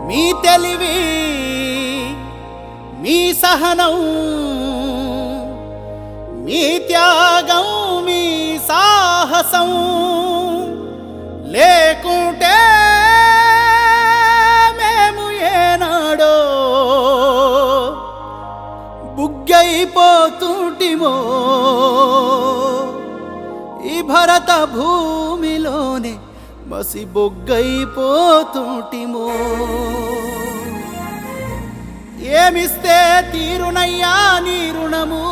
మీ తెలివి మీ సహనం మీ త్యాగం మీ సాహసం లేకుంటే మేము ఏనాడో బుగ్గైపోతుంటిమో ఈ భరత భూమిలోనే మసి బొగ్గైపోతుంటిమో ఏమిస్తే తీరునయ్యా నీ రుణము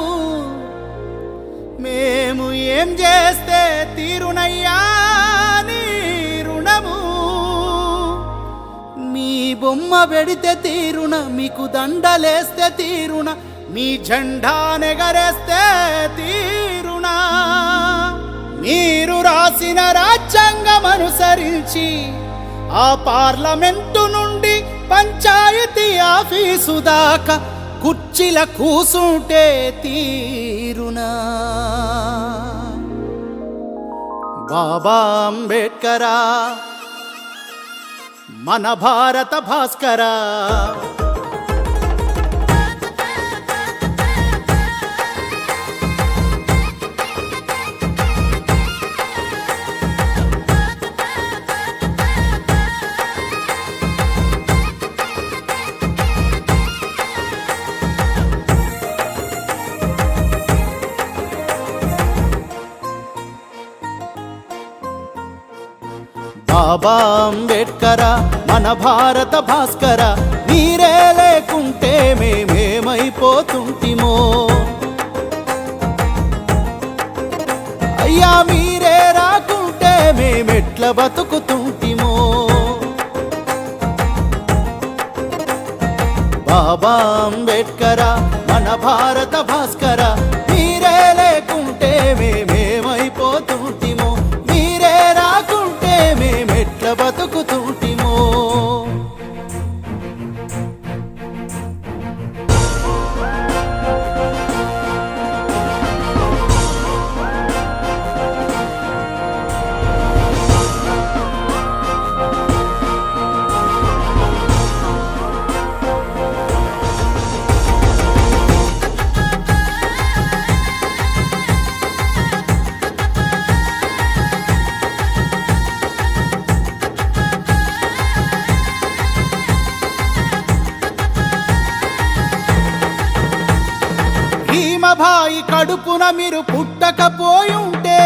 మేము ఏం చేస్తే తీరునయ్యా నీ రుణము మీ బొమ్మ పెడితే తీరున మీకు దండలేస్తే తీరున మీ జెండా నెగరేస్తే తీరునా మీరు రాసిన రాజ్యాంగం అనుసరించి ఆ పార్లమెంటు నుండి పంచాయతీ ఆఫీసు దాకా కుర్చీల కూసుంటే తీరునా బాబా అంబేడ్కరా మన భారత భాస్కరా బాబా అంబేడ్కరా మన భారత భాస్కర మీరే లేకుంటే మేమేమైపోతుంటిమో అయ్యా మీరే రాకుంటే మేమెట్ల బతుకుతుంటిమో బాబా అంబేడ్కరా మన భారత భాస్కర మీరే లేకుంటే మేమేమైపోతుంటిమో మీరే రాకుంటే మేమెట్ల బతుకుతుంటిమో భీమభాయి కడుపున మీరు పుట్టకపోయుంటే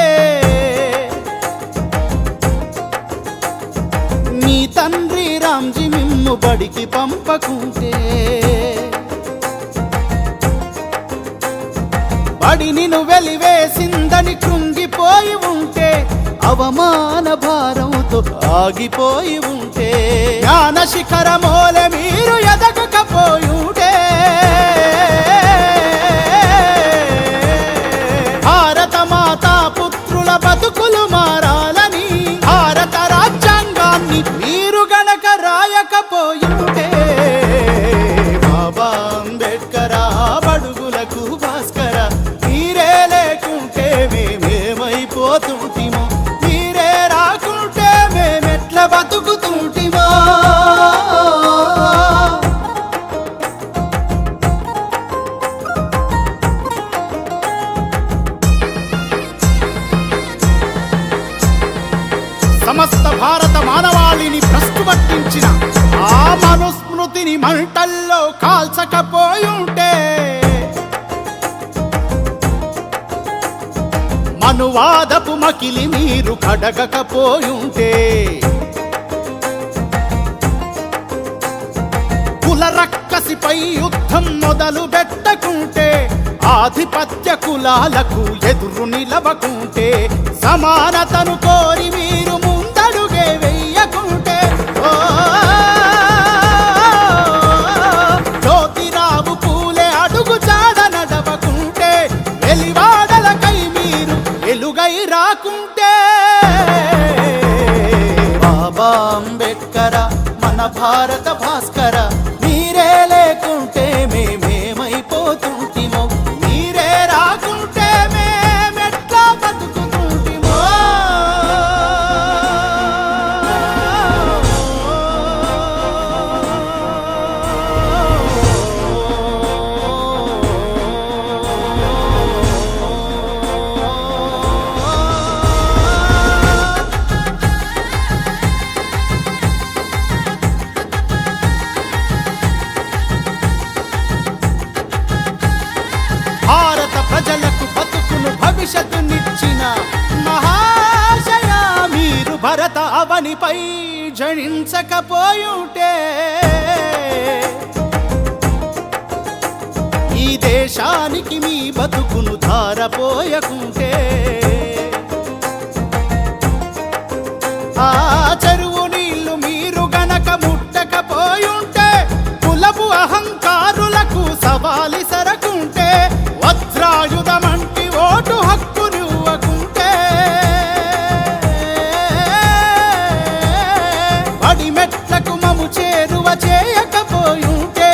మీ తండ్రి రామ్జీ మిమ్ము బడికి పంపకుంటే బడిని వెలివేసిందని కృంగిపోయి ఉంటే అవమాన భారంతో ఆగిపోయి ఉంటే జ్ఞాన శిఖరమోలే మీరు ఎదగకపోయుంటే భారత మాతా పుత్రుల బతుకులు మారాలని భారత రాజ్యాంగాన్ని మీరు గనక రాయకపోయుంటే బాబా అంబేడ్కరా బడుగులకు భాస్కర మీరే లేకుంటే మేమేమైపోతుంటిమో మీరే రాకుంటే మేమెట్ల బతుకుతుంటిమో సమస్త భారత మానవాళిని భ్రష్టు పట్టించిన ఆ మనుస్మృతిని మంటల్లో కాల్చకపోయుంటే మనువాదపు మకిలి మీరు కడగకపోయుంటే కుల రక్కసిపై యుద్ధం మొదలు పెట్టకుంటే ఆధిపత్య కులాలకు ఎదురు నిలవకుంటే సమానతను కోరి మీరు ముందడుగే వెయ్యకుంటే జ్యోతిరావు పూలే అడుగు జాడ నడవకుంటే వెలివాడలకై మీరు వెలుగై రాకుంటే బాబా అంబేడ్కరా మన భారత భాస్కర మీరే లేకుంటే మేమేమైపోతుంటిమో మీరే రాకుంటే మేమెట్లా బతుకుతుంటిమో భరత అవనిపై జనించకపోయుంటే ఈ దేశానికి మీ బతుకును ధారపోయకుంటే ఆ చెరువు నీళ్లు మీరు గనక ముట్టకపోయుంటే కులపు అహంకారులకు సవాలి సరకుంటే వజ్రాయుధమంటి ఓటు హక్కు నువ్వకుంటే పడి మెట్లకు మము చేరువ చేయకపోయుంటే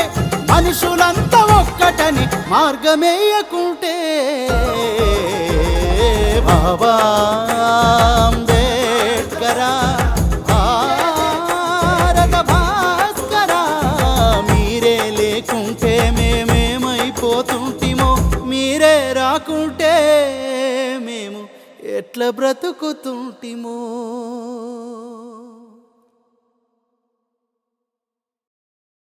మనుషులంతా ఒక్కటని మార్గమేయకుంటే బాబా అంబేడ్కరా భారత భాస్కరా మీరే లేకుంటే మేమేమైపోతుంటిమో మీరే రాకుంటే మేము ఎట్లా బ్రతుకుతుంటిమో